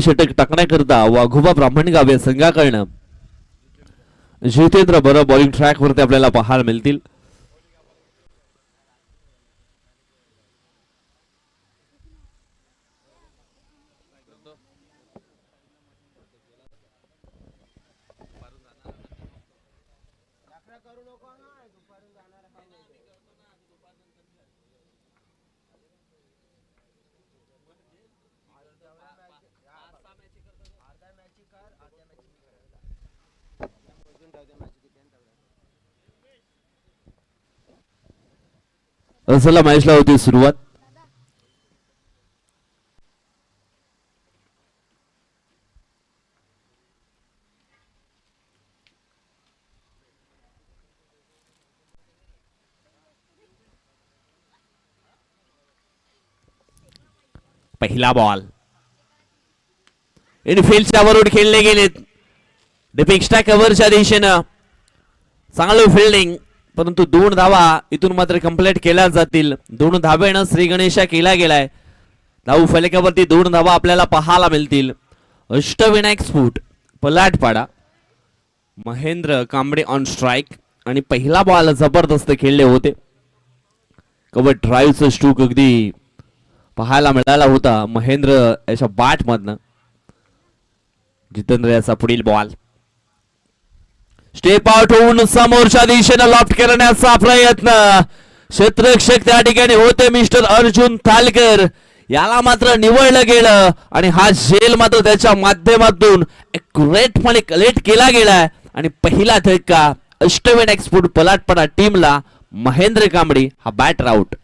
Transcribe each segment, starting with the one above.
षटक टाकण्याकरता वाघोबा ब्राह्मणगाव या संघाकडनं जितेंद्र बरं बॉलिंग ट्रॅक वरती आपल्याला पाहायला मिळतील. असला मॅचला होती सुरुवात. पहिला बॉल इनफिल्डच्या वरून खेळले गेलेत. डिपिक्स्टा कव्हरच्या दिशेनं चांगलं फिल्डिंग, परंतु 2 धावा इथून मात्र कंप्लीट केल्या जातील. 2 धावेनं श्री गणेशा केला गेलाय. धाव फलकावरती 2 धावा आपल्याला पाहायला मिळतील. अष्टविनायक स्फोट पलाटपाडा महेंद्र कांबळे ऑन स्ट्राइक आणि पहिला बॉल जबरदस्त खेळले होते. कव्हर ड्राईव्हचं स्ट्रोक अगदी पाहायला मिळाला होता महेंद्र याच्या बॅट मधनं. जितेंद्र याचा पुढील बॉल स्टेप आउट होऊन समोरच्या दिशेनं लॉफ्ट करण्याचा प्रयत्न. क्षेत्ररक्षक त्या ठिकाणी होते मिस्टर अर्जुन तालकर. याला मात्र निवडलं गेलं आणि हा झेल मात्र त्याच्या माध्यमातून ॲक्युरेटपणे कलेक्ट केला गेलाय आणि पहिला धक्का अष्टविनायक स्फोट पलाटपाडा टीमला. महेंद्र कांबळे हा बॅटर आउट.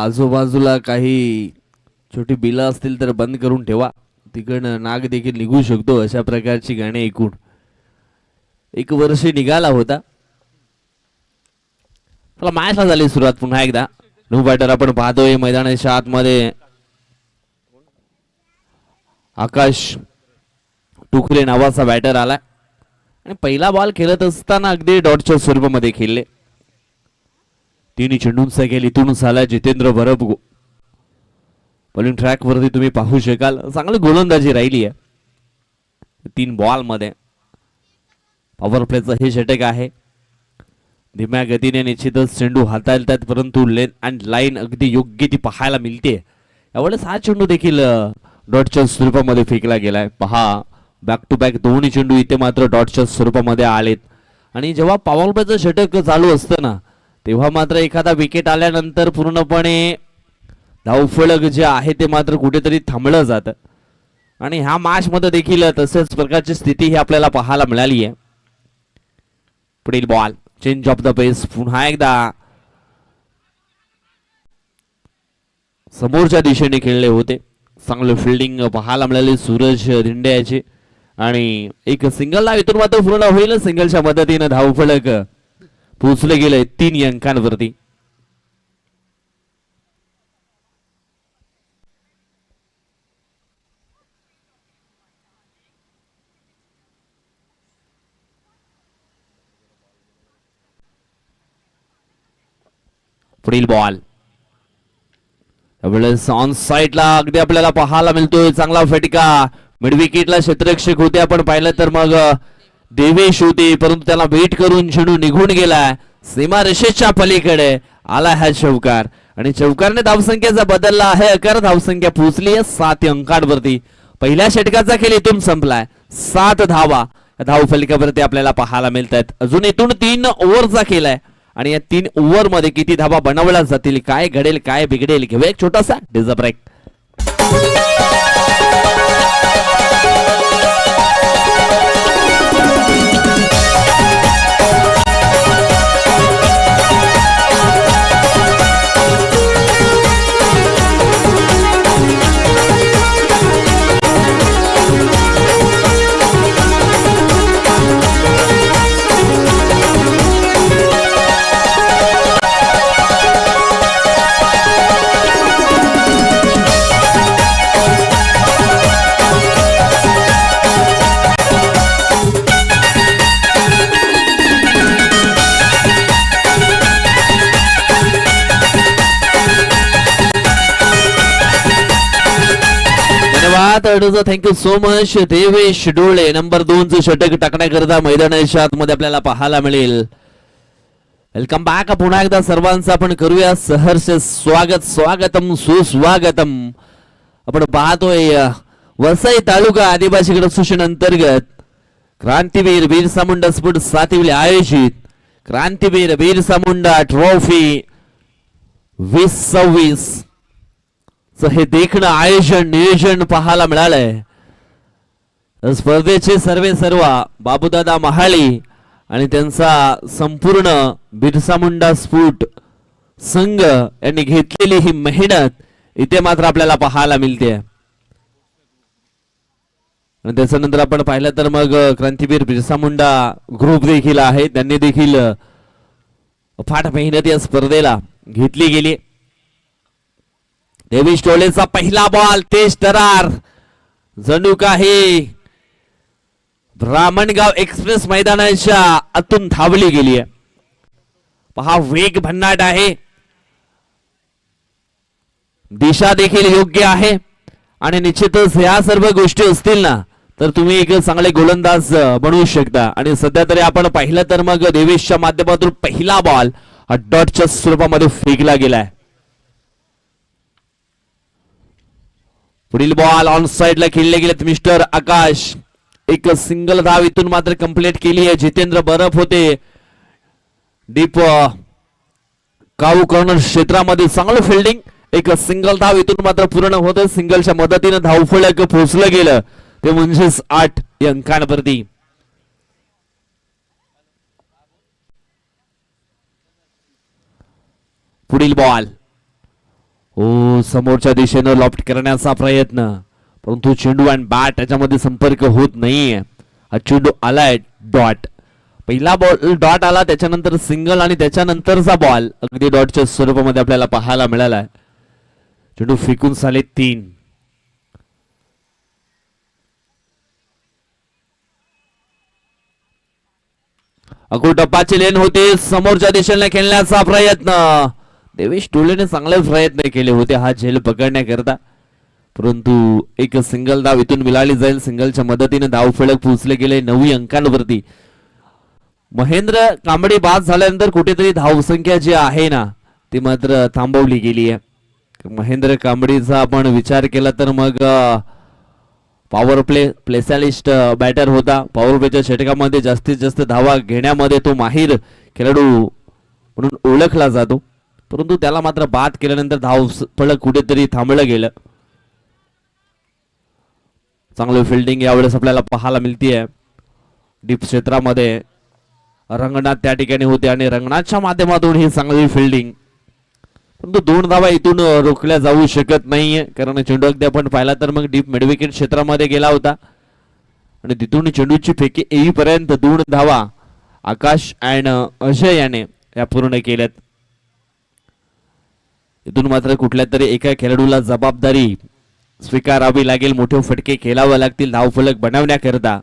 आजूबाजूला काही छोटी बिलं असतील तर बंद करून ठेवा. तिकडनं नाग देखील निघू शकतो अशा प्रकारची गाणी ऐकून. 1 वर्ष निघाला होता. चला मॅचला झाली सुरुवात पुन्हा एकदा. न्यू बॅटर आपण पाहतोय मैदानाच्या आतमध्ये आकाश टुकरे नावाचा बॅटर आलाय आणि पहिला बॉल खेळत असताना अगदी डॉटच्या स्वरूपामध्ये खेळले. 3 चेंडूंचा खेळ इथून झाला. जितेंद्र बरब बॉलिंग ट्रॅक वरती तुम्ही पाहू शकाल. चांगली गोलंदाजी राहिली आहे 3 बॉल मध्ये. पॉवर प्लेचं हे षटक आहे. धीम्या गतीने निश्चितच चेंडू हाताळतात, परंतु लेन अँड लाईन अगदी योग्य ती पाहायला मिळते. यावेळेस हा चेंडू देखील डॉटच्या स्वरूपामध्ये फेकला गेलाय. पहा बॅक टू बॅक 2 चेंडू इथे मात्र डॉटच्या स्वरूपामध्ये आलेत. आणि जेव्हा पॉवर प्लेचं षटक चालू असतं ना तेव्हा मात्र एखादा विकेट आल्यानंतर पूर्णपणे धावफलक जे आहे ते मात्र कुठेतरी थांबलं जातं. आणि ह्या मॅच मध्ये देखील तसेच प्रकारची स्थिती ही आपल्याला पाहायला मिळाली आहे. पुढील बॉल चेंज ऑफ द पेस. पुन्हा एकदा समोरच्या दिशेने खेळले होते. चांगलं फिल्डिंग पाहायला मिळाली सूरज धिंडे याचे आणि एक सिंगल ला इथून मात्र पूर्ण होईल. सिंगलच्या मदतीने धावफलक पोहोचले गेले 3 अंकांवरती. पुढील बॉल यावेळेस ऑन साइडला अगदी आपल्याला पाहायला मिळतोय चांगला फटका. मिड विकेटला क्षेत्ररक्षक होते आपण पाहिलं तर मग देवेश होते, परंतु त्याला वेट करून चेंडू निघून गेलाय. सीमा रेषेच्या पलीकडे आला हा चौकार आणि चौकारने धावसंख्येचा बदलला आहे. 11 धावसंख्या पोहोचली आहे 7 अंकांवरती. पहिल्या षटकाचा खेळ इथून संपलाय. 7 धावा धाव फलकावरती आपल्याला पाहायला मिळत आहेत. अजून इथून 3 ओव्हरचा खेळ आहे आणि या 3 ओव्हर मध्ये किती धावा बनवल्या जातील, काय घडेल काय बिघडेल, घेऊया एक छोटासा डिझ break. Thank you so much. Devesh Dole number 2 चं षटक टाकण्याकरता मैदानाच्या आतमध्ये आपल्याला पाहायला मिळेल. Welcome back. पुन्हा एकदा सर्वांचं आपण करूया सहर्ष स्वागतम सुस्वागतम. आपण पाहतोय वसई तालुका आदिवासी असोसिएशन अंतर्गत क्रांतीवीर बिरसा मुंडा स्पोर्ट्स सातिवली आयोजित क्रांतीवीर बिरसा मुंडा ट्रॉफी 2026 हे देखणं आयोजन नियोजन पाहायला मिळालंय. स्पर्धेचे सर्व बाबूदादा महाळी आणि त्यांचा संपूर्ण बिरसा मुंडा स्पोर्ट संघ यांनी घेतलेली ही मेहनत इथे मात्र आपल्याला पाहायला मिळते. आणि त्याच्यानंतर आपण पाहिलं तर मग क्रांतीवीर बिरसा मुंडा ग्रुप देखील आहे, त्यांनी देखील फाट मेहनत या स्पर्धेला घेतली गेली. देवेश टोलेचा पहिला बॉल तेज तरार जणू काही ब्राह्मणगाव एक्सप्रेस मैदानाच्या आतून धावली गेली आहे. पहा वेग भन्नाट आहे, दिशा देखील योग्य आहे आणि निश्चितच ह्या सर्व गोष्टी असतील ना तर तुम्ही एक चांगले गोलंदाज बनवू शकता. आणि सध्या तरी आपण पाहिलं तर मग देवेशच्या माध्यमातून पहिला बॉल हा डॉटच्या स्वरूपामध्ये फेकला गेलाय. पुढील बॉल ऑन साइडला खेळले गेलेत मिस्टर आकाश. एक सिंगल धाव इथून मात्र कंप्लीट केली आहे. जितेंद्र बरफ होते डीप काऊ कॉर्नर क्षेत्रामध्ये चांगलं फिल्डिंग. एक सिंगल धाव इथून मात्र पूर्ण होते. सिंगलच्या मदतीने धावफलक पोहोचलं गेलं ते म्हणजेच 8 अंकांवरती. पुढील बॉल समोरच्या दिशेनं लॉफ्ट करण्याचा प्रयत्न, परंतु चेंडू आणि बॅट याच्यामध्ये संपर्क होत नाहीये. हा चेंडू आलाय डॉट. पहिला बॉल डॉट आला, त्याच्यानंतर सिंगल आणि त्याच्यानंतरचा बॉल अगदी डॉटच्या स्वरूपामध्ये आपल्याला पाहायला मिळाला. चेंडू फेकून झाले 3. अगो टप्पाची लेन होते, समोरच्या दिशेने खेळण्याचा प्रयत्न. देवेश टोलेने चांगले प्रयत्न केले होते हा झेल पकडण्याकरता, परंतु एक सिंगल धाव इथून मिळाली जाईल. सिंगलच्या मदतीने धाव फलक पोहोचले गेले 9 अंकांवरती. महेंद्र कांबळे बाद झाल्यानंतर कुठेतरी धावसंख्या जी आहे ना ती मात्र थांबवली गेली आहे. महेंद्र कांबळेचा आपण विचार केला तर मग पॉवर प्ले स्पेशलिस्ट बॅटर होता. पॉवर प्लेच्या षटकामध्ये जास्तीत जास्त धावा घेण्यामध्ये तो माहीर खेळाडू म्हणून ओळखला जातो, परंतु त्याला मात्र बाद केल्यानंतर धाव फलक कुठेतरी थांबलं गेलं. चांगलं फिल्डिंग यावेळेस आपल्याला पाहायला मिळतीये. डीप क्षेत्रामध्ये रंगनाथ त्या ठिकाणी होते आणि रंगनाथच्या माध्यमातून ही चांगली फिल्डिंग, परंतु 2 धावा इथून रोखल्या जाऊ शकत नाहीये. कारण चेंडू अगदी आपण पाहिला तर मग डीप मिडविकेट क्षेत्रामध्ये गेला होता आणि तिथून चेंडूची फेकी येईपर्यंत 2 धावा आकाश अँड अजय याने या पूर्ण केल्यात. इथून मात्र कुठल्या तरी एका खेळाडूला जबाबदारी स्वीकारावी लागेल. मोठे फटके खेळावे लागतील धावफलक बनवण्याकरता.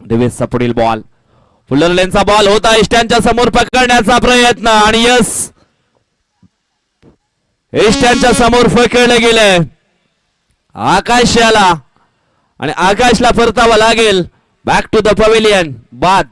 देवेशचा पुढील बॉल फुलर लेनचा बॉल होता, इष्टांच्या समोर पकडण्याचा प्रयत्न आणि यस इष्टांच्या समोर पकडलं गेलंय. आकाश याला आणि आकाशला परतावा लागेल. Back to the pavilion. बाद.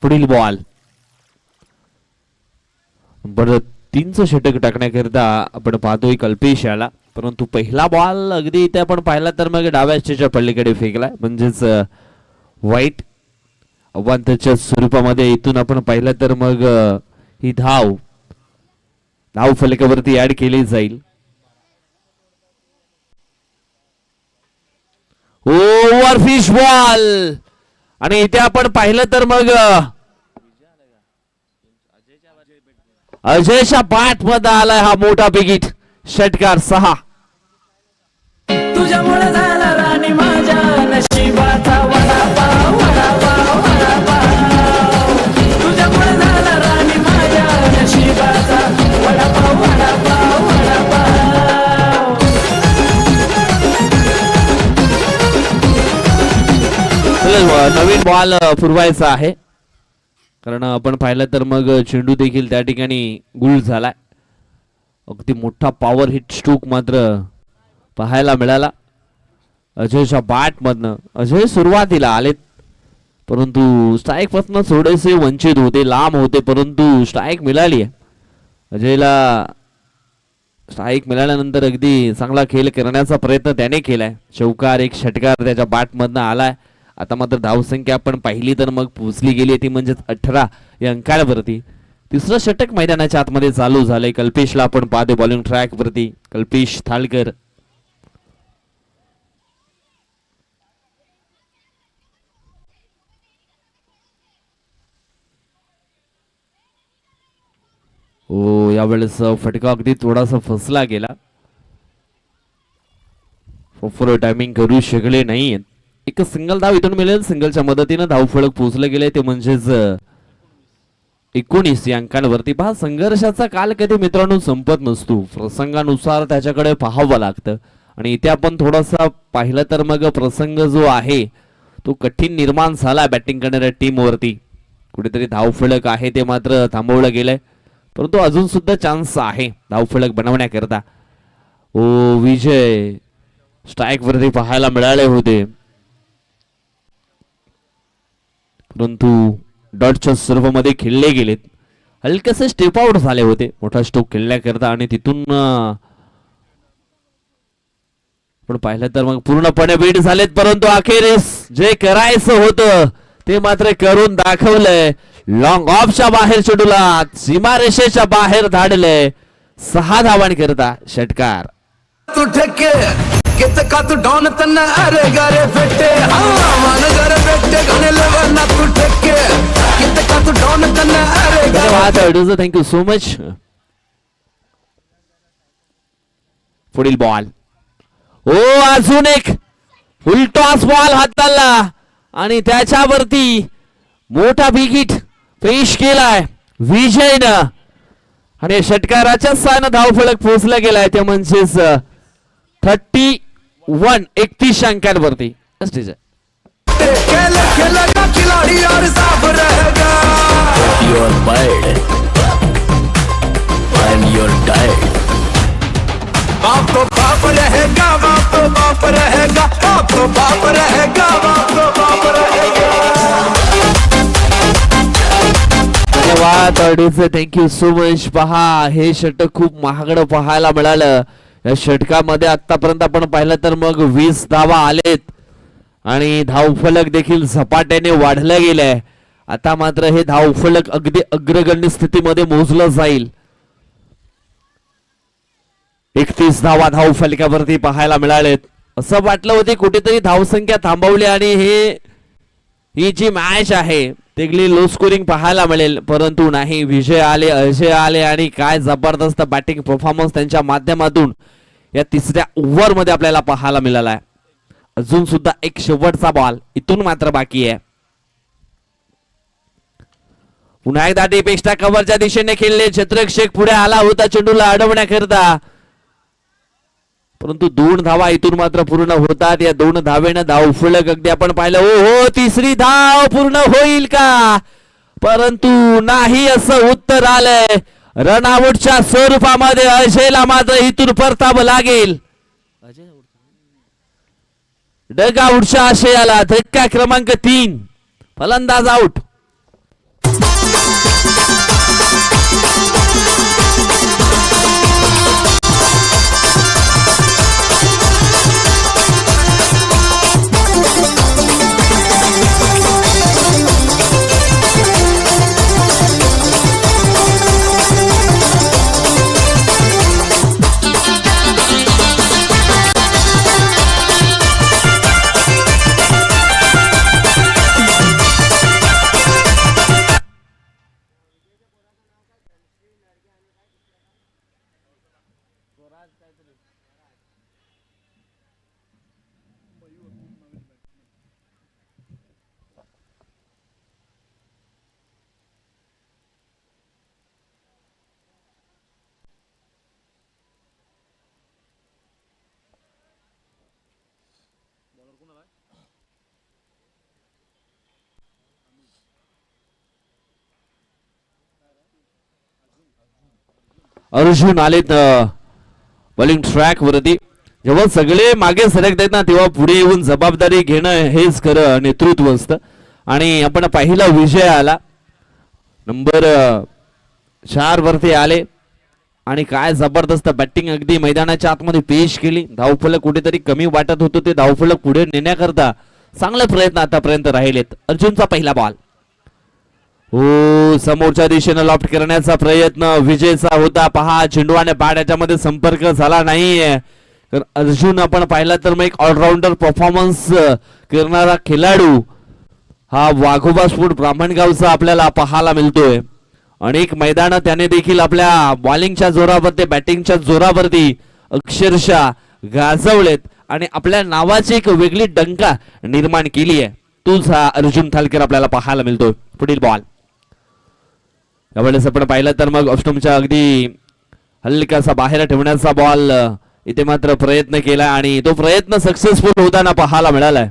पुढील बॉल बरं 3चं षटक टाकण्याकरिता आपण पाहतोय कल्पेश याला. परंतु पहिला बॉल अगदी इथे आपण पाहिला तर मग डाव्या स्टेजच्या पल्लीकडे फेकला, म्हणजेच वाईट अवांतरच्या स्वरूपामध्ये. इथून आपण पाहिलं तर मग ही धाव फलकावरती ऍड केली जाईल. ओव्हर फिश बॉल, आणि इथे आपण पाहिलं तर मग अजयच्या बॅट मध्ये आलाय हा मोठा बिगिट. षटकार 6. तुझ्यामुळे झाला राणी माझ्या नशिबाचा वडापाव वडापाव वडापाव. तुझ्यामुळे झाला राणी माझ्या नशिबाचा वडापाव वडापाव वडापाव. नवीन बॉल पुरवायचा आहे, कारण आपण पाहिलं तर मग चेंडू देखील त्या ठिकाणी गुल झालाय. अगदी मोठा पॉवर हिट स्ट्रोक मात्र पाहायला मिळाला अजयच्या बॅट मधनं. अजय सुरुवातीला आलेत, परंतु स्ट्राईक पासून थोडेसे वंचित होते, लांब होते, परंतु स्ट्राईक मिळाली आहे अजयला. स्ट्राईक मिळाल्यानंतर अगदी चांगला खेळ करण्याचा प्रयत्न त्याने केलाय. चौकार, एक षटकार त्याच्या बॅट मधनं आलाय. आता मात्र धावसंख्या आपण पाहिली तर मग पोहोचली गेली ती म्हणजेच 18 या अंकावरती. तिसरं षटक मैदानाच्या आतमध्ये चालू झालंय. कल्पेशला आपण पाहतो बॉलिंग ट्रॅक वरती. कल्पेश थाळकर यावेळेस फटका अगदी थोडासा फसला गेला. प्रॉपर टायमिंग करू शकले नाहीये. एक सिंगल धाव इथून मिळेल. सिंगलच्या मदतीने धावफलक पोहोचले गेले ते म्हणजेच 19 या अंकांवरती. पहा, संघर्षाचा काल कधी मित्रांनो संपत नसतो, प्रसंगानुसार त्याच्याकडे पाहावं लागतं. आणि इथे आपण थोडासा पाहिलं तर मग प्रसंग जो आहे तो कठीण निर्माण झाला बॅटिंग करणाऱ्या टीम वरती. कुठेतरी धावफलक आहे ते मात्र थांबवलं गेलंय, परंतु अजून सुद्धा चान्स आहे धावफलक बनवण्याकरता. विजय स्ट्राईक वरती पाहायला मिळाले होते, परंतु डॉटच्या स्वरूपामध्ये खेळले गेलेत. हलकेसे स्टेप आउट झाले होते मोठा स्ट्रोक खेळण्याकरता, आणि तिथून पण पाहिलं तर मग पूर्णपणे बीट झालेत. परंतु अखेरीस जे करायचं होतं ते मात्र करून दाखवलंय. लॉंग ऑफच्या बाहेर चेंडूला सीमारेषेच्या बाहेर धाडलंय. 6 धावांकरता षटकार. तू ठेके कितका तू डॉन तन्ना अरे गारे बेटे मान गारे बेटे गाने लवना तू ठेके कितका तू डॉन तन्ना अरे धन्यवाद. Thank you so much. पुढील बॉल. अजून एक फुलटॉस बॉल हाताला, आणि त्याच्यावरती मोठा बिगिट पेश केलाय विजयनं, आणि षटकाराच्या साहाय्यानं धावफलक पोहोचला गेलाय ते म्हणजेच 31 अंकांवरती. खिलाड़ी और साफ रहेगा. Your bird, I'm your diet. बाप तो बाप रहेगा, बाप तो बाप रहेगा, बाप तो बाप रहेगा, बाप तो बाप रहेगा. धन्यवाद. Thank you so much. पहा, हे षटक खूप महागडं पाहायला मिळालं. या षटकामध्ये आतापर्यंत आपण पाहिलं तर मग 20 धावा आलेत, आणि धावफलक देखील झपाट्याने वाढलं गेलंय. आता मात्र हे धावफलक अगदी अग्रगण्य स्थितीमध्ये मोजलं जाईल. 31 धावा धावफलकावरती पाहायला मिळालेत. असं वाटलं होते कुठेतरी धावसंख्या थांबवली आणि ही जी मॅच आहे तेगली लो स्कोरिंग पाहायला मिळेल, परंतु नाही. विजय आले, अजय आले, आणि काय जबरदस्त बॅटिंग परफॉर्मन्स त्यांच्या माध्यमातून या तिसऱ्या ओव्हर मध्ये आपल्याला पाहायला मिळाला आहे. अजून सुद्धा एक शेवटचा बॉल इथून मात्र बाकी आहे. पुन्हा एकदा डीपेक्षा कव्हरच्या दिशेने खेळले. छत्रक शेख पुढे आला होता चेंडूला अडवण्याकरता, परंतु 2 धावा इथून मात्र पूर्ण होतात. या 2 धावेनं धावफलक अगदी आपण पाहिलं. तिसरी धाव पूर्ण होईल का, परंतु नाही असं उत्तर आलंय. रनआउटच्या स्वरूपामध्ये अजयला मात्र इथून परतावं लागेल. डगआउटच्या आशयाला धक्का क्रमांक 3. फलंदाज आउट. अर्जुन आलेत बॉलिंग ट्रॅक वरती. जेव्हा सगळे मागे सरकतात ना तेव्हा पुढे येऊन जबाबदारी घेणं हेच खरं नेतृत्व असतं. आणि आपण पहिला विजय आला नंबर 4 वरती आले आणि काय जबरदस्त बॅटिंग अगदी मैदानाच्या आतमध्ये पेश केली. धावफलक कुठेतरी कमी वाटत होतं ते धावफलक पुढे नेण्याकरता चांगले प्रयत्न आतापर्यंत राहिलेत. अर्जुनचा पहिला बॉल हो समोरच्या दिशेने लॉफ्ट करण्याचा प्रयत्न विजयचा होता. पहा चेंडूने बॅट याच्यामध्ये संपर्क झाला नाहीये. अर्जुन आपण पाहिला तर मग एक ऑलराऊंडर परफॉर्मन्स करणारा खेळाडू हा वाघोबा स्पोर्ट ब्राह्मणगावचा आपल्याला पाहायला मिळतोय. अनेक मैदान त्याने देखील आपल्या बॉलिंगच्या जोरावरती बॅटिंगच्या जोरावरती अक्षरशः गाजवलेत आणि आपल्या नावाची एक वेगळी डंका निर्माण केली आहे. तूच हा अर्जुन थालकर आपल्याला पाहायला मिळतोय. पुढील बॉल यावेळेस आपण पाहिलं तर मग ऑस्ट्रोमच्या अगदी हलकासा बाहेर ठेवण्याचा बॉल इथे मात्र प्रयत्न केला आणि तो प्रयत्न सक्सेसफुल होताना पाहायला मिळालाय.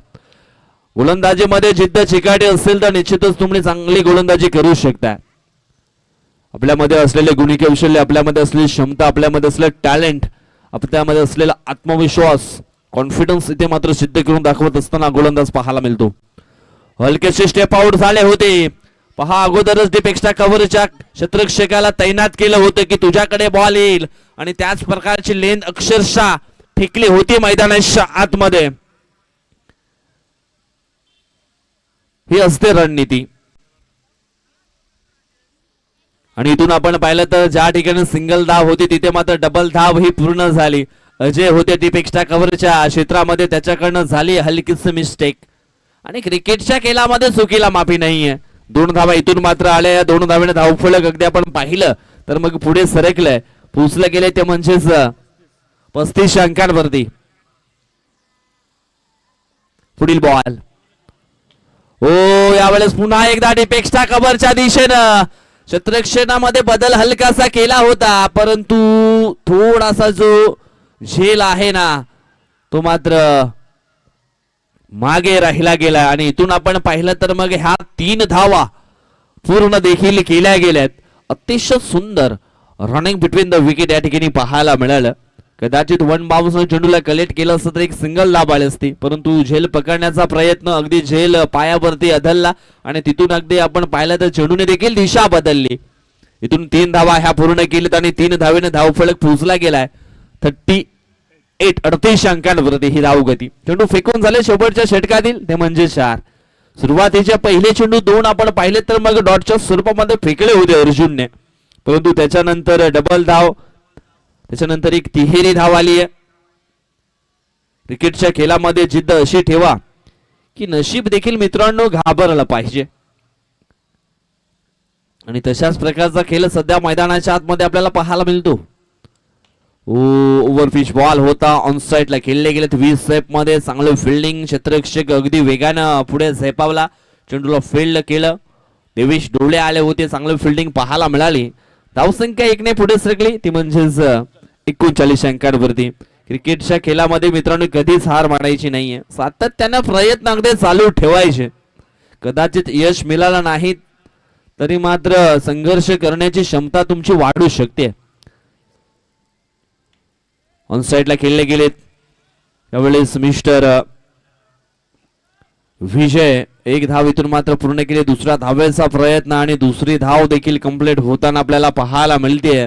गोलंदाजीमध्ये जिद्द चिकाटी असेल तर निश्चितच तुम्ही चांगली गोलंदाजी करू शकता. आपल्यामध्ये असलेले गुणी कौशल्य आपल्यामध्ये असलेली क्षमता आपल्यामध्ये असलेलं टॅलेंट आपल्यामध्ये असलेला आत्मविश्वास कॉन्फिडन्स इथे मात्र सिद्ध करून दाखवत असताना गोलंदाज पाहायला मिळतो. हलकेसे स्टेप आउट झाले होते. पहा अगोदरच डीप एक्स्ट्रा कव्हरच्या क्षेत्ररक्षकाला तैनात केलं होतं की तुझ्याकडे बॉल येईल आणि त्याच प्रकारची लेंथ अक्षरशः फेकली होती मैदानाच्या आतमध्ये. ही असते रणनीती. आणि इथून आपण पाहिलं तर ज्या ठिकाणी सिंगल धाव होती तिथे मात्र डबल धाव ही पूर्ण झाली. अजय होते डीप एक्स्ट्रा कव्हरच्या क्षेत्रामध्ये त्याच्याकडनं झाली हलकीच मिस्टेक आणि क्रिकेटच्या खेळामध्ये चुकीला माफी नाहीये. 2 धावा इथून मात्र आल्या. या 2 धावेने धावफलक अगदी आपण पाहिलं तर मग पुढे सरकलंय पोचले गेले ते म्हणजेच 35 अंकांवरती. पुढील बॉल ओ यावेळेस पुन्हा एकदा डीप एक्स्ट्रा कव्हरच्या दिशेनं क्षेत्ररक्षणामध्ये बदल हलकासा केला होता परंतु थोडासा जो झेल आहे ना तो मात्र मागे राहिला गेला. आणि इथून आपण पाहिलं तर मग ह्या 3 धावा पूर्ण देखील केल्या गेल्यात. अतिशय सुंदर रनिंग बिटवीन द विकेट या ठिकाणी पाहायला मिळालं. कदाचित 1 बाउन्स चेंडूला कलेक्ट केलं असतं तर एक सिंगल धाव आली असती परंतु झेल पकडण्याचा प्रयत्न अगदी झेल पायावरती अदलला आणि तिथून अगदी आपण पाहिलं तर चेंडूने देखील दिशा बदलली. इथून 3 धावा ह्या पूर्ण केल्यात आणि 3 धावेने धावफलक पोहोचला गेलाय 38 अंकांवरती ही धावगती. चेंडू फेकून झाले शेवटच्या षटकातील ते म्हणजे 4. सुरुवातीच्या पहिले चेंडू 2 आपण पाहिले तर मग डॉटच्या स्वरूपामध्ये फेकले होते अर्जुनने परंतु त्याच्यानंतर डबल धाव त्याच्यानंतर एक तिहेरी धाव आली आहे. क्रिकेटच्या खेळामध्ये जिद्द अशी ठेवा की नशीब देखील मित्रांनो घाबरलं पाहिजे आणि तशाच प्रकारचा खेळ सध्या मैदानाच्या आतमध्ये आपल्याला पाहायला मिळतो. ओव्हरपिच बॉल होता ऑन साइडला खेळले गेले 20 स्टेप मध्ये चांगलं फिल्डिंग क्षेत्ररक्षक अगदी वेगानं पुढे झेपावला चेंडूला फील्ड केलं. देवेश डोळे आले होते चांगलं फिल्डिंग पाहायला मिळाली. धावसंख्या 1 ने पुढे सरकली ती म्हणजेच 39 अंकांवरती. क्रिकेटच्या खेळामध्ये मित्रांनो कधीच हार मानायची नाहीये. सातत्याने प्रयत्न अगदी चालू ठेवायचे. कदाचित यश मिळालं नाही तरी मात्र संघर्ष करण्याची क्षमता तुमची वाढू शकते. ऑन साइडला खेळले गेलेत यावेळेस मिस्टर विजय 1 धाव इथून मात्र पूर्ण केली. दुसऱ्या धावेचा प्रयत्न आणि दुसरी धाव देखील कंप्लीट होताना आपल्याला पाहायला मिळते.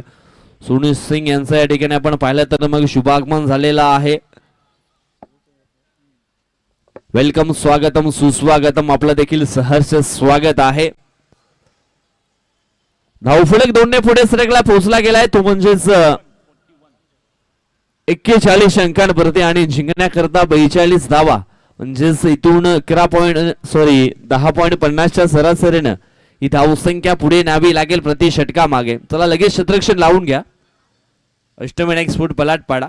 सुनील सिंग यांचं या ठिकाणी आपण पाहिलं तर मग शुभागमन झालेलं आहे. वेलकम स्वागतम सुस्वागतम आपलं देखील सहर्ष स्वागत आहे. धावफलक 2 ने पुढे सरकला पोहोचला गेलाय तो म्हणजेच 41 अंकांवरती आणि जिंकण्याकरता 42 धावा म्हणजेच इथून 10.50च्या सरासरीनं ही धावसंख्या पुढे न्यावी लागेल प्रति षटका मागे. चला लगेच क्षेत्ररक्षण लावून घ्या. अष्टमेन एक्सपोर्ट पलाटपाडा.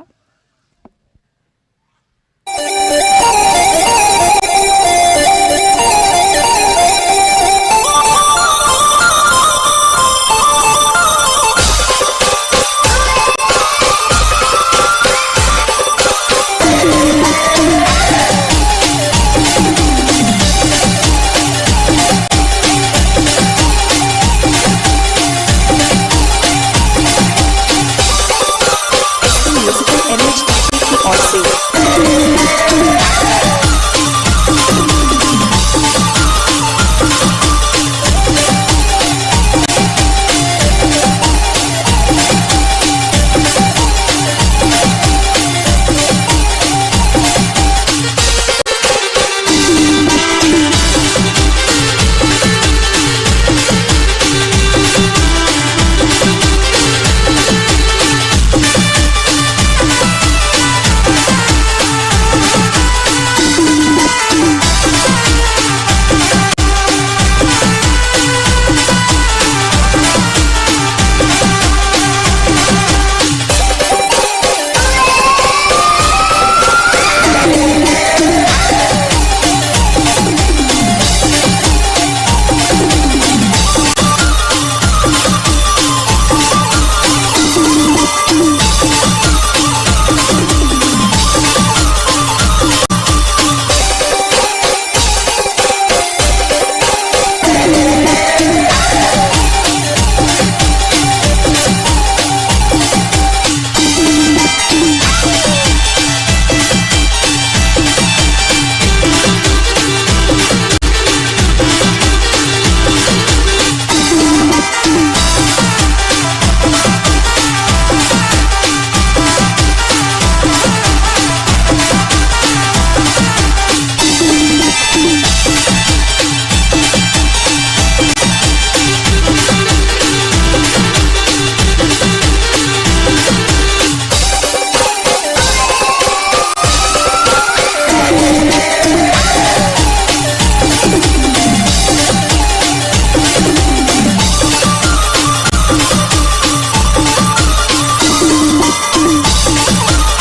Musical image Aussie.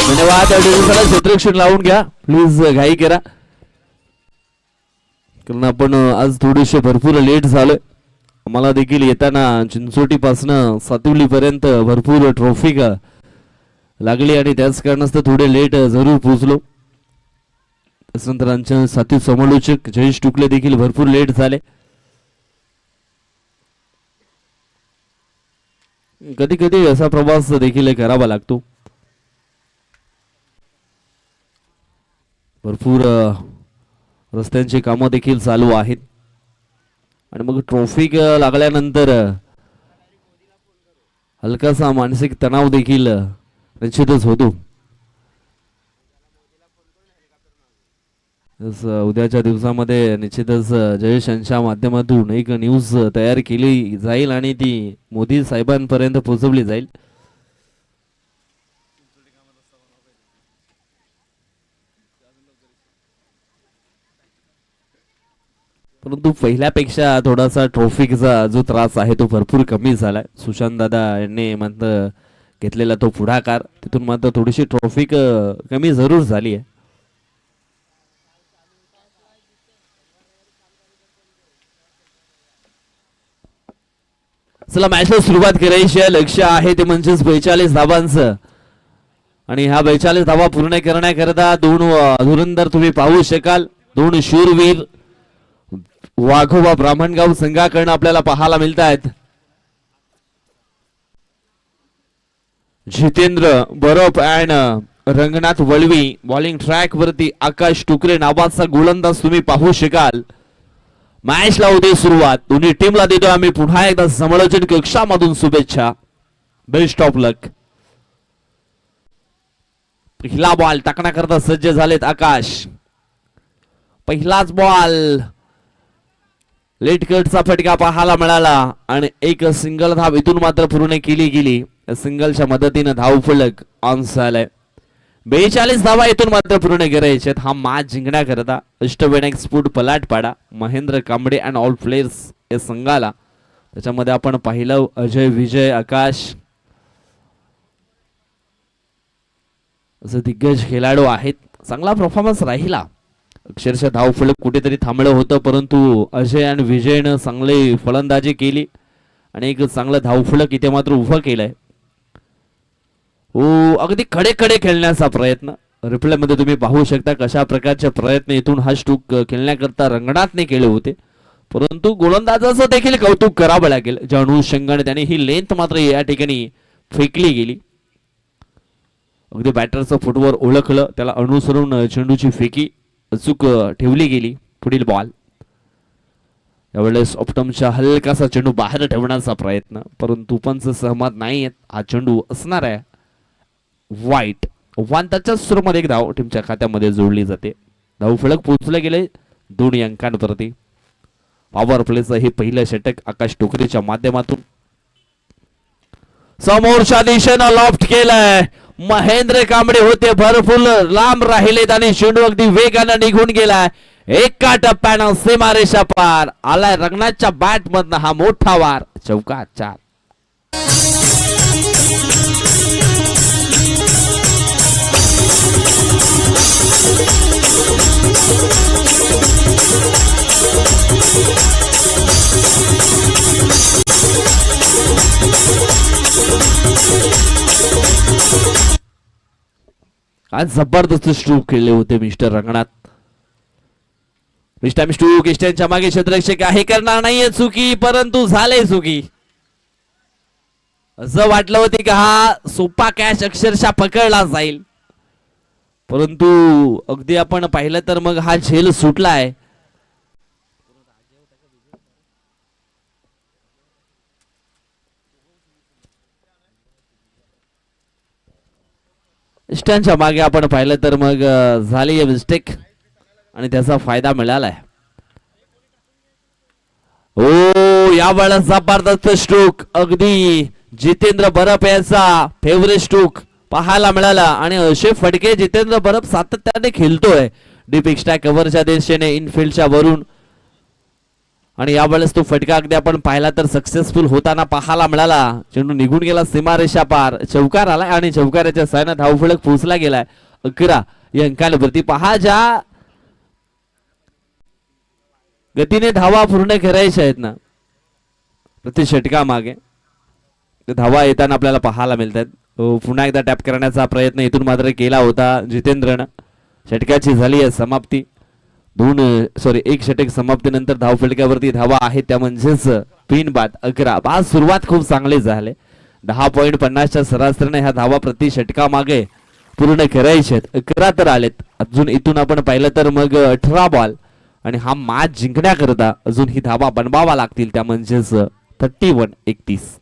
धन्यवाद. क्षेत्ररक्षण लावून घ्या प्लीज, घाई करा कारण आपण आज थोडेसे भरपूर लेट झालोय. आम्हाला देखील येताना चिंचोटी पासून सातिवली पर्यंत भरपूर ट्रॉफिक लागली आणि त्याच कारणास्तव थोडे लेट जरूर पोहोचलो. त्यानंतर आमचे साथी समालोचक जयेश टुकले देखील भरपूर लेट झाले. कधी कधी असा प्रवास देखील करावा लागतो. भरपूर रस्त्यांची कामं देखील चालू आहेत आणि मग ट्रॉफिक लागल्यानंतर हलकासा मानसिक तणाव देखील निश्चितच होतो. उद्याच्या दिवसामध्ये निश्चितच जयेश यांच्या माध्यमातून एक न्यूज तयार केली जाईल आणि ती मोदी साहेबांपर्यंत पोहोचवली जाईल. परंतु पहिल्यापेक्षा थोडासा ट्रॉफिकचा जो त्रास आहे तो भरपूर कमी झालाय. सुशांत दादा यांनी मात्र घेतलेला तो पुढाकार, तिथून मात्र थोडीशी ट्रॉफिक कमी जरूर झाली आहे. चला मॅचला सुरुवात करायची आहे. लक्ष आहे ते म्हणजेच 42 धावांचं आणि ह्या 42 धावा पूर्ण करण्याकरता दोन धुरंदर तुम्ही पाहू शकाल. दोन शूरवीर वाघोबा ब्राह्मणगाव संघाकडून आपल्याला पाहायला मिळत आहेत. Jitendra Barop and Ranganath Valvi. Bowling track वरती आकाश टुकरे नावाचा गोलंदाज तुम्ही पाहू शकाल. मॅचला होते सुरुवात. दोन्ही टीमला देतो आम्ही पुन्हा एकदा समालोचन कक्षामधून शुभेच्छा. बेस्ट ऑफ लक. पहिला बॉल टाकण्याकरता सज्ज झालेत आकाश. पहिलाच बॉल लेट कटचा फटका पाहायला मिळाला आणि एक सिंगल धाव इथून मात्र पूर्ण केली गेली. सिंगलच्या मदतीने धाव फलक ऑन झालाय. 42 धावा इथून मात्र पूर्ण करायचे. हा मॅच जिंकण्याकरता अष्टवेण एक्सपोर्ट पलाटपाडा, Mahendra Kambade and all players या संघाला. त्याच्यामध्ये आपण पाहिलं अजय, विजय, आकाश असे दिग्गज खेळाडू आहेत. चांगला परफॉर्मन्स राहिला. अक्षरशः धावफलक कुठेतरी थांबलं होतं, परंतु अजय आणि विजयनं चांगली फलंदाजी केली आणि एक चांगलं धावफलक इथे मात्र उभं केलंय. हो, अगदी कडे कडे खेळण्याचा प्रयत्न. रिप्ले मध्ये तुम्ही पाहू शकता कशा प्रकारचे प्रयत्न इथून हा स्ट्रोक खेळण्याकरता रंगनाथने केले होते, परंतु गोलंदाजाचं देखील कौतुक करावं लागेल. ज्या अनुषंगाने त्याने ही लेंथ मात्र या ठिकाणी फेकली गेली. अगदी बॅटरचं फुटवर ओळखलं, त्याला अनुसरून चेंडूची फेकी अचूक ठेवली गेली. पुढील बॉल. यावेळेस ऑप्टमच्या हलकासा चेंडू बाहेर ठेवण्याचा प्रयत्न, परंतु पंच सहमत नाही. हा चेंडू असणार आहे वाईट. वांताच्या सुरूमध्ये एक धाव टीमच्या खात्यामध्ये जोडली जाते. धाव फलक पोहोचले गेले 2 अंकांवरती. पॉवर प्लेचं हे पहिलं षटक आकाश टोकरेच्या माध्यमातून समोरच्या दिशेनं लॉफ्ट केलंय. महेंद्र कांबळे होते भरपूर लांब राहिलेत आणि चेंडू अगदी वेगानं निघून गेलाय. एका टप्प्यानं सीमारेषा पार आलाय. रंगनाथच्या बॅट मधनं हा मोठा वार. चौकार 4. आज जबरदस्त स्ट्रोक खेळले होते मिस्टर रंगनाथ. मिस्टर स्ट्रोक इष्टांच्या मागे क्षेत्ररक्षक आहे, करणार नाहीये चुकी, परंतु झाले चुकी. असं वाटलं होतं की हा सोपा कॅच अक्षरशः पकडला जाईल, परंतु अगदी आपण पाहिलं तर मग हा झेल सुटलाय. इष्टांच्या मागे आपण पाहिलं तर मग झाली मिस्टेक आणि त्याचा फायदा मिळालाय. ओ, यावेळेस जबरदस्त स्ट्रोक. अगदी जितेंद्र बरप यांचा फेवरेट स्ट्रोक पाहायला मिळाला आणि असे फटके जितेंद्र बरप सातत्याने खेळतोय डीप एक्स्ट्रा कव्हरच्या दिशेने इनफिल्डच्या वरून. आणि यावेळेस तो फटका अगदी आपण पाहिला तर सक्सेसफुल होताना पाहायला मिळाला. चेंडू निघून गेला सीमारेषा पार. चौकार आलाय आणि चौकाराच्या साहाय्याने धावफलक पोहोचला गेलाय 11 या अंकांवरती. पहा ज्या गतीने धावा पूर्ण करायच्या आहेत ना प्रति षटका मागे, धावा येताना आपल्याला पाहायला मिळतात. पुन्हा एकदा टॅप करण्याचा प्रयत्न इथून मात्र केला होता जितेंद्रनं. षटकाची झाली आहे समाप्ती. एक षटक समाप्तीनंतर धावफलकावरती धावा आहेत त्या म्हणजेच पिन बाद 11. आज सुरुवात खूप चांगली झाली. 10.50च्या सरासरीने ह्या धावा प्रति षटका मागे पूर्ण करायचे आहेत. 11 तर आलेत अजून. इथून आपण पाहिलं तर मग 18 बॉल आणि हा मॅच जिंकण्याकरता अजून ही धावा बनवावा लागतील त्या म्हणजेच 31-31.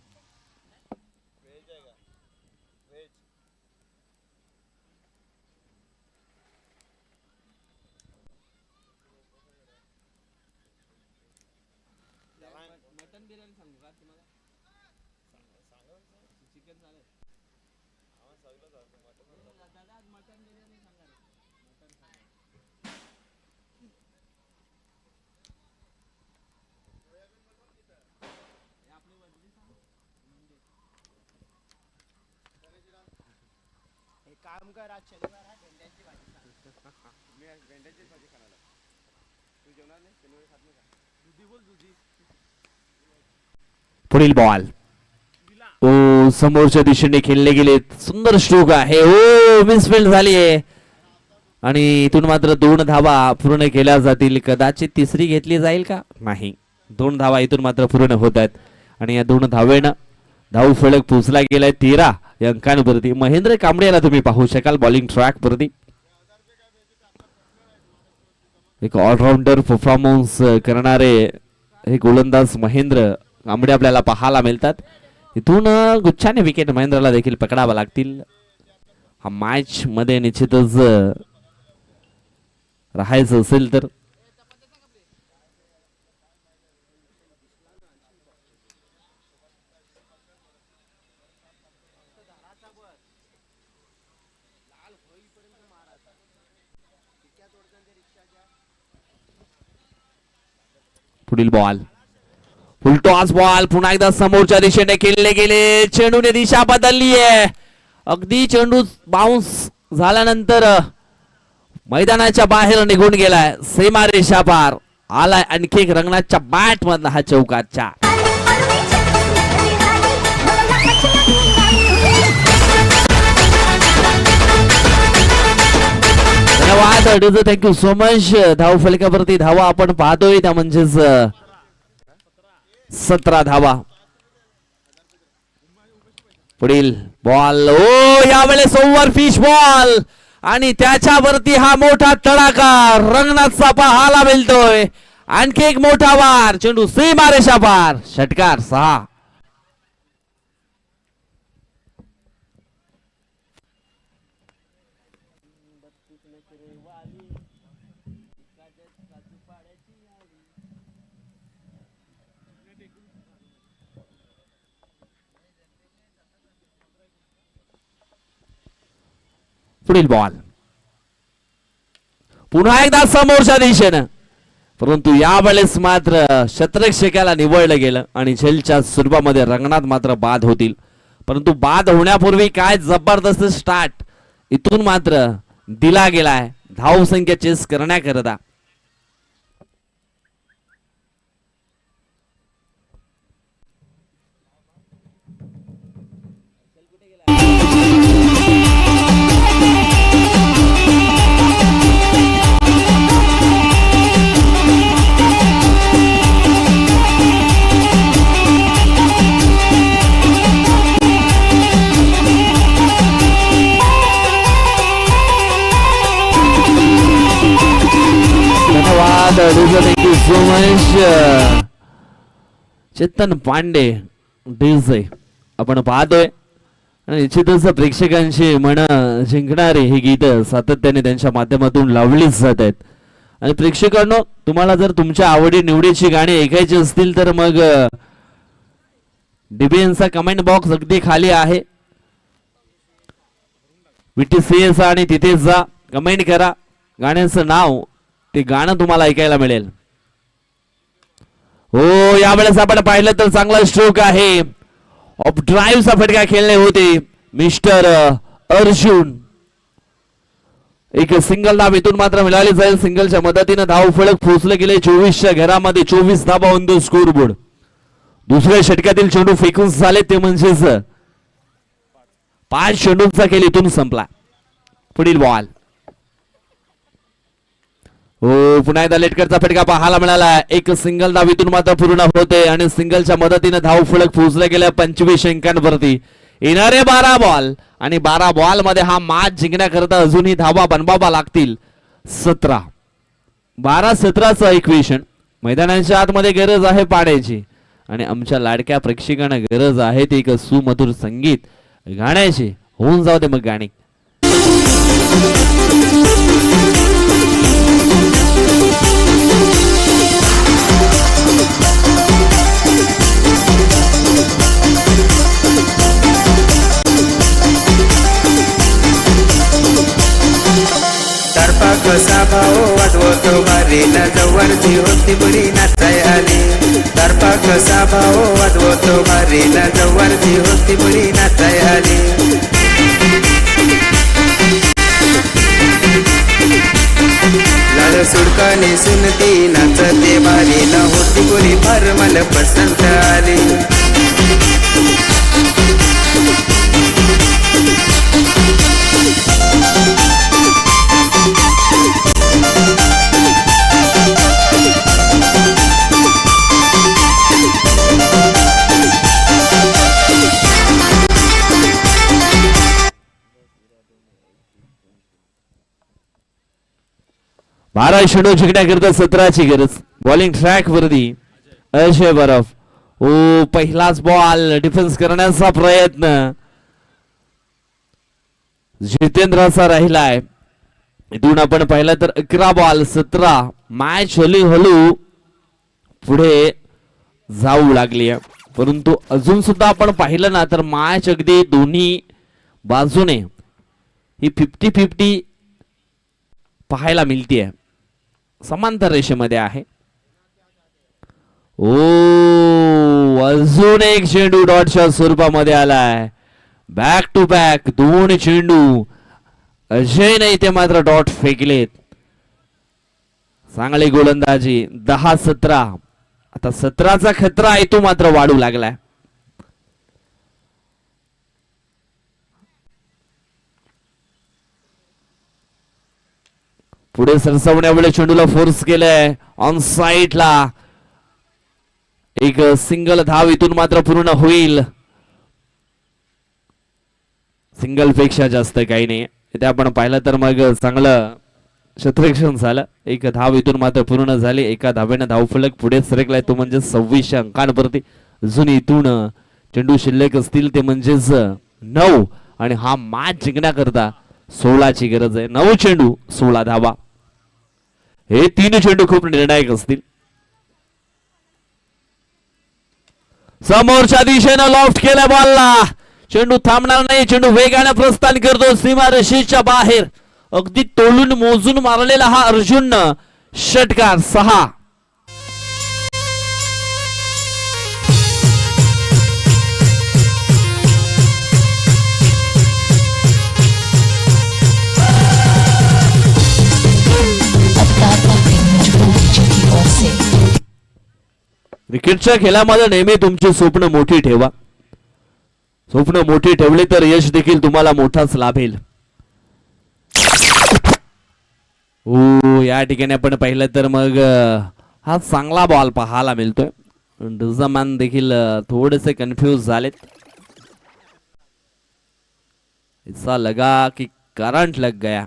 काम कर, आज शनिवार आहे, भेंड्यांची भाजी खा. मी आज भेंड्यांची भाजी खाणार. तू जेवणार नाही? शनिवारी खात नाही का? दुधी बोल, दुधी. पुढील बॉल. ओ, समोरच्या दिशेने खेळले गेले. सुंदर स्ट्रोक आहे. ओ, मिसफिल्ड झाली आहे आणि इथून मात्र 2 धावा पूर्ण केल्या जातील. कदाचित तिसरी घेतली जाईल का? नाही. 2 धावा इथून मात्र पूर्ण होत आहेत आणि या 2 धावेनं धाव फलक पोहोचला गेलाय 13 या अंकांवरती. महेंद्र कांबळे याला तुम्ही पाहू शकाल बॉलिंग ट्रॅक वरती. एक ऑलराऊंडर परफॉर्मन्स करणारे हे गोलंदाज महेंद्र कांबळे आपल्याला पाहायला मिळतात. इथून गुच्छाने विकेट महेंद्रला देखील पकडावा लागतील. हा मॅच मध्ये निश्चितच राहायचं असेल तर पुढील बॉल. फुलटॉस बॉल पुन्हा एकदा समोरच्या दिशेने खेळले गेले. चेंडूने दिशा बदलली आहे. अगदी चेंडू बाउन्स झाल्यानंतर मैदानाच्या बाहेर निघून गेलाय. सीमारेषा पार आलाय. आणखी एक रंगनाथच्या बॅट मधला हा चौकार 4. धन्यवाद. Thank you so much. धाव फलकावरती धावा आपण पाहतोय त्या म्हणजेच 17 धावा. पुढील बॉल यावेळेस ओव्हर फिश बॉल आणि त्याच्यावरती हा मोठा तडाखा रंगनाथचा पाहायला मिळतोय. आणखी एक मोठा वार. चेंडू सीमारेषा पार. षटकार 6. पुढील बॉल पुन्हा एकदा समोरच्या दिशेनं, परंतु यावेळेस मात्र शतरक्षकाला निवडलं गेलं आणि झेलच्या स्वरूपामध्ये रंगनाथ मात्र बाद होतील. परंतु बाद होण्यापूर्वी काय जबरदस्त स्टार्ट इथून मात्र दिला गेलाय धाव संख्या चेस करण्याकरता. Thank you so much. Chetan Pande DJ आपण पाहतोय आणि निश्चितच प्रेक्षकांची मन जिंकणारे हे गीत सातत्याने त्यांच्या माध्यमातून लावलीच जात आहेत. आणि प्रेक्षकांनो, तुम्हाला जर तुमच्या आवडी निवडीची गाणी ऐकायची असतील तर मग डीबीएनचा कमेंट बॉक्स अगदी खाली आहे. VTCS आणि तिथे जा, कमेंट करा गाण्याचं नाव, ते गाणं तुम्हाला ऐकायला मिळेल. हो, यावेळेस आपण पाहिलं तर चांगला स्ट्रोक आहे. ऑफ ड्राईव्हचा फटका खेळले होते मिस्टर अर्जुन. एक सिंगल धाव इथून मात्र मिळाली जाईल. सिंगलच्या मदतीने धाव फलक पोहोचले गेले 24च्या घरामध्ये. 24 धावा ऑन द स्कोर बोर्ड. दुसऱ्या षटकातील चेंडू फेकून झाले ते म्हणजेच 5 चेंडूंचा खेळ इथून संपला. पुढील बॉल. हो, पुन्हा एकदा लेटकरचा फटका पाहायला मिळाला. एक सिंगल धाव इथून मात्र पूर्ण होते आणि सिंगलच्या मदतीने धाव फलक पोहोचले गेल्या 25 अंकांवरती. येणारे 12 बॉल आणि 12 बॉल मध्ये हा मॅच जिंकण्याकरता अजूनही धावा बनवावा लागतील 17. 12-17चं इक्वेशन. मैदानाच्या आतमध्ये गरज आहे पाण्याची आणि आमच्या लाडक्या प्रेक्षकांना गरज आहे ती एक सुमधुर संगीत गाण्याची. होऊन जाऊ दे मग गाणी. कसा भाऊ वाजवतो बारीला जवळची होती बरी नाचाय आली. दर्पा कसा भाऊ वाजवतो बारीला जवळची होती बरी नाचाय आली. लाल सुडकाने सुनती नाचते बारीला होती बरी फार मला पसंत आली. बारा चेंडू जिंकण्याकरता 17ची गरज. बॉलिंग ट्रॅक वरती अजय बरफ. ओ, पहिलाच बॉल डिफेन्स करण्याचा प्रयत्न जितेंद्रचा राहिलाय. इथून आपण पाहिलं तर 11 बॉल 17. मॅच हळूहळू पुढे जाऊ लागली आहे, परंतु अजून सुद्धा आपण पाहिलं ना तर मॅच अगदी दोन्ही बाजूने ही 50-50 पाहायला मिळतीये. समांतर रेषेमध्ये आहे. ओ, अजून एक चेंडू डॉटच्या स्वरूपामध्ये आलाय. बॅक टू बॅक 2 चेंडू अजयने इथे मात्र डॉट फेकलेत. चांगली गोलंदाजी. 10-17. आता 17चा खतरा आहे तो मात्र वाढू लागलाय. पुढे सरसवण्यावेळी चेंडूला फोर्स केलंय ऑन साइडला. एक सिंगल धाव इथून मात्र पूर्ण होईल. सिंगल पेक्षा जास्त काही नाही. इथे आपण पाहिलं तर मग चांगलं क्षेत्ररक्षण झालं. एक धाव इथून मात्र पूर्ण झाली. एका धावेनं धावफलक पुढे सरकलाय तो म्हणजे 26 अंकांवरती. अजून इथून चेंडू शिल्लक असतील ते म्हणजेच 9 आणि हा मॅच जिंकण्याकरता 16ची गरज आहे. 9 चेंडू 16 धावा. हे 3 चेंडू खूप निर्णायक असतील. समोरच्या दिशेनं लॉफ्ट केल्या बॉलला. चेंडू थांबणार नाही. चेंडू वेगाने प्रस्थान करतो सीमारेषेच्या बाहेर. अगदी तोलून मोजून मारलेला हा अर्जुन. षटकार 6. क्रिकेटच्या खेळामध्ये नेहमी तुमची स्वप्न मोठी ठेवा. स्वप्न मोठी ठेवली तर यश देखील तुम्हाला मोठाच लाभेल. या ठिकाणी आपण पाहिलं तर मग हा चांगला बॉल पाहायला मिळतोय. डिझमॅन देखील थोडेसे कन्फ्यूज झालेत. ऐसा लगा की करंट लग गया.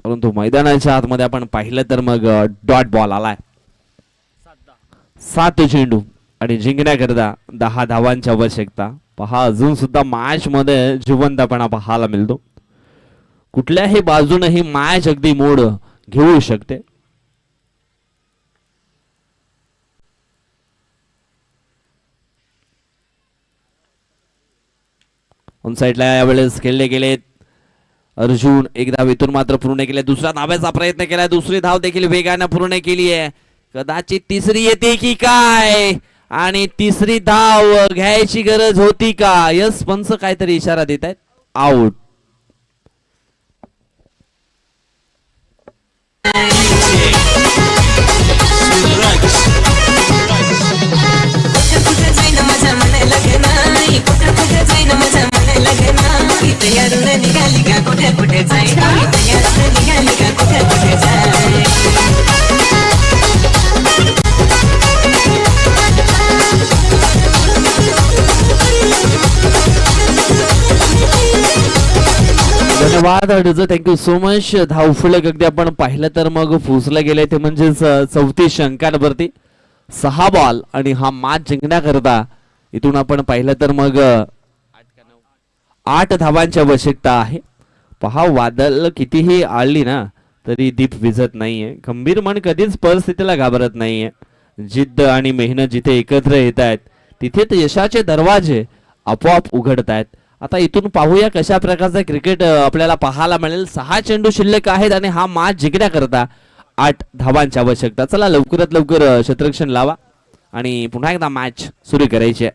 परंतु मैदानाच्या आतमध्ये आपण पाहिलं तर मग डॉट बॉल आलाय. 7 चेंडू आणि जिंकण्याकरता 10 धावांची आवश्यकता. पहा अजून सुद्धा मॅच मध्ये जिवंतपणा पाहायला मिळतो. कुठल्याही बाजूने ही मॅच अगदी मोड घेऊ शकते. ऑन साइडला यावेळेस खेळले गेलेत. अर्जुन एक धाव इथून मात्र पूर्ण केले. दुसऱ्या धाव्याचा प्रयत्न केलाय. दुसरी धाव देखील वेगाने पूर्ण केली आहे. कदाचित तिसरी येते की काय आणि तिसरी धाव घ्यायची गरज होती का. यस पंच काहीतरी इशारा देत आहेत. आउट. धन्यवाद. Thank you so much. धावफलक अगदी आपण पाहिलं तर मग फुसलं गेले ते म्हणजेच 34 अंकांवरती 6 बॉल आणि हा मॅच जिंकण्याकरता इथून आपण पाहिलं तर मग 8 धावांची आवश्यकता आहे. पहा वादळ कितीही आली ना तरी दीप विझत नाहीये. खंबीर मन कधीच परिस्थितीला घाबरत नाहीये. जिद्द आणि मेहनत जिथे एकत्र येत आहेत तिथेच यशाचे दरवाजे आपोआप उघडत आहेत. आता इथून पाहूया कशा प्रकारचं क्रिकेट आपल्याला पाहायला मिळेल. 6 चेंडू शिल्लक आहेत आणि हा मॅच जिंकण्याकरता 8 धावांची आवश्यकता. चला लवकरात लवकर क्षेत्ररक्षण लावा आणि पुन्हा एकदा मॅच सुरू करायची आहे.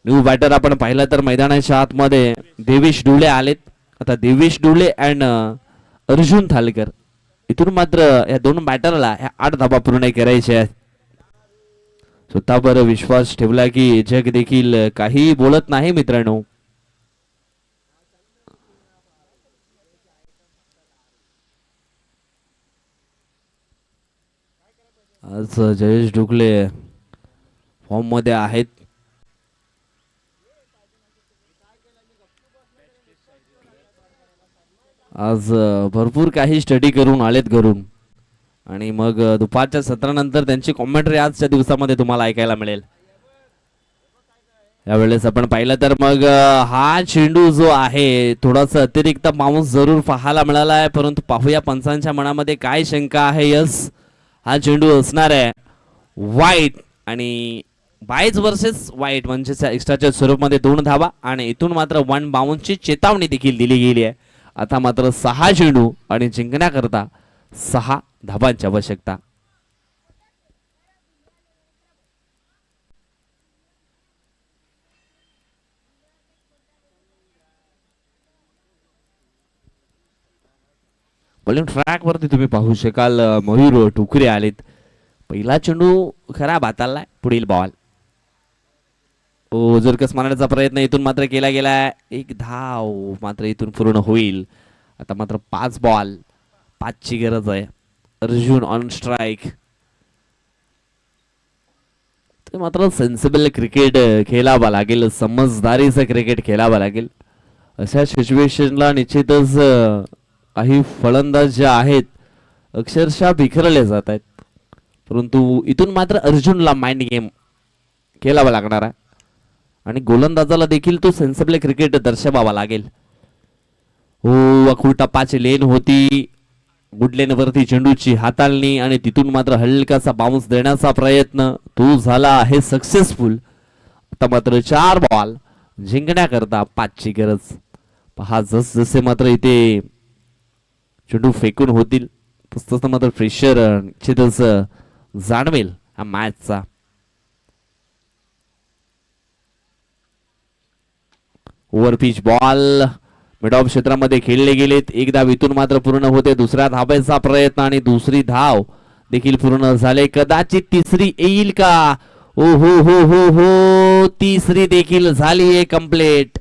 न्यू बॅटर आपण पाहिलं तर मैदानाच्या आतमध्ये देवेश डुले आलेत. आता देवेश डुले अँड अर्जुन थालकर इथून मात्र या 2 बॅटरला 8 धावा पूर्ण करायच्या आहेत. स्वतःवर विश्वास ठेवला की जग देखील काही बोलत नाही मित्रांनो. आज जयेश ढुकले फॉर्म मध्ये आहेत. आज भरपूर काही स्टडी करून आलेत घरून आणि मग दुपारच्या सत्रानंतर त्यांची कॉमेंट्री आजच्या दिवसामध्ये तुम्हाला ऐकायला मिळेल. यावेळेस आपण पाहिलं तर मग हा चेंडू जो आहे थोडासा अतिरिक्त बाउन्स जरूर पाहायला मिळाला आहे. परंतु पाहूया पंचांच्या मनामध्ये काय शंका आहे. यस हा चेंडू असणार आहे वाईट आणि बायज वर्सेस वाईट म्हणजे एक्स्ट्राच्या स्वरूपामध्ये 2 धावा आणि इथून मात्र 1 बाउन्सची चेतावणी देखील दिली गेली आहे. आता मात्र 6 चेंडू आणि जिंकण्याकरता 6 धावांची आवश्यकता. बॉलिंग ट्रॅक वरती तुम्ही पाहू शकाल मयूर टुकरे आलेत. पहिला चेंडू खराब हाताळलाय. पुढील बॉल जोरकस मारण्याचा प्रयत्न इथून मात्र केला गेलाय. एक धाव मात्र इथून पूर्ण होईल. आता मात्र 5 बॉल 5 ची गरज आहे. Arjun on strike. ते मात्र सेन्सिबल क्रिकेट खेळावं लागेल. समजदारीचं क्रिकेट खेळावं लागेल. अशा सिच्युएशनला निश्चितच काही फलंदाज जे आहेत अक्षरशः बिखरले जात आहेत. परंतु इथून मात्र अर्जुनला माइंड गेम खेळावा लागणार आहे आणि गोलंदाजाला देखील तो सेन्सिबल क्रिकेट दर्शवावा लागेल. अखूळ टप्पाची लेन होती. गुड लेन वरती चेंडूची हाताळणी आणि तिथून मात्र हलकासा बाउन्स देण्याचा प्रयत्न तो झाला आहे सक्सेसफुल. आता मात्र 4 बॉल जिंकण्याकरता 5 ची गरज. पहा जसे मात्र इथे चेंडू फेकून होतील तसं मात्र प्रेशर निश्चितच जाणवेल हा मॅचचा. Over pitch ball mid off क्षेत्रामध्ये खेळले गेलेत. एक धाव इथून मात्र पूर्ण होते. दुसऱ्या धावायचा प्रयत्न आणि दुसरी धाव देखील पूर्ण झाले. कदाचित तिसरी येईल का? ओ हो हो हो हो तिसरी देखील झाली आहे कंप्लीट.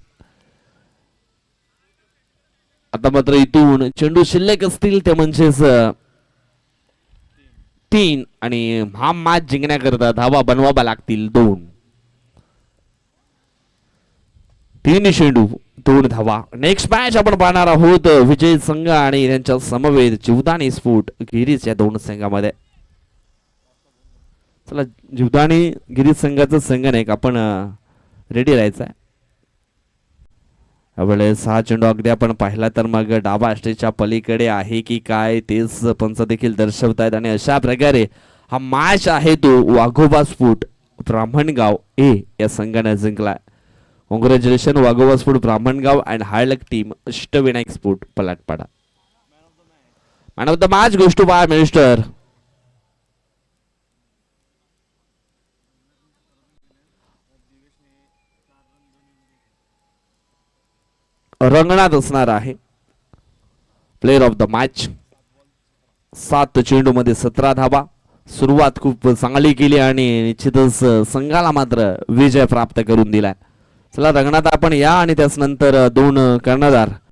आता मात्र इथून चेंडू शिल्लक असतील ते म्हणजेच 3 आणि हा मॅच जिंकण्याकरता धावा बनवावा लागतील 2. 3 चेंडू 2 धावा. नेक्स्ट मॅच आपण पाहणार आहोत विजय संघ आणि त्यांच्या समवेत जीवदानी स्फोट गिरीज या 2 संघामध्ये. चला जीवदानी गिरीज संघाचं संघ आपण रेडी राहायचं आहे. यावेळेस हा चेंडू अगदी आपण पाहिला तर मग डावा स्टेजच्या पलीकडे आहे की काय तेच पंच देखील दर्शवतायत आणि अशा प्रकारे हा मॅच आहे तो वाघोबा स्फोट ब्राह्मणगाव ए या संघाने जिंकलाय. कॉंग्रॅच्युलेशन वाघोबा स्फोट ब्राह्मणगाव अँड हायलक टीम अष्टविनायक स्फोट पलाटपाडा. मॅन ऑफ द मॅच गोष्ट टू बाय मिनिस्टर रंगणात असणार आहे. प्लेअर ऑफ द मॅच 7 चेंडू मध्ये 17 धावा. सुरुवात खूप चांगली केली आणि निश्चितच संघाला मात्र विजय प्राप्त करून दिलाय. चला रंगणात आपण या आणि त्याच नंतर 2 कर्णधार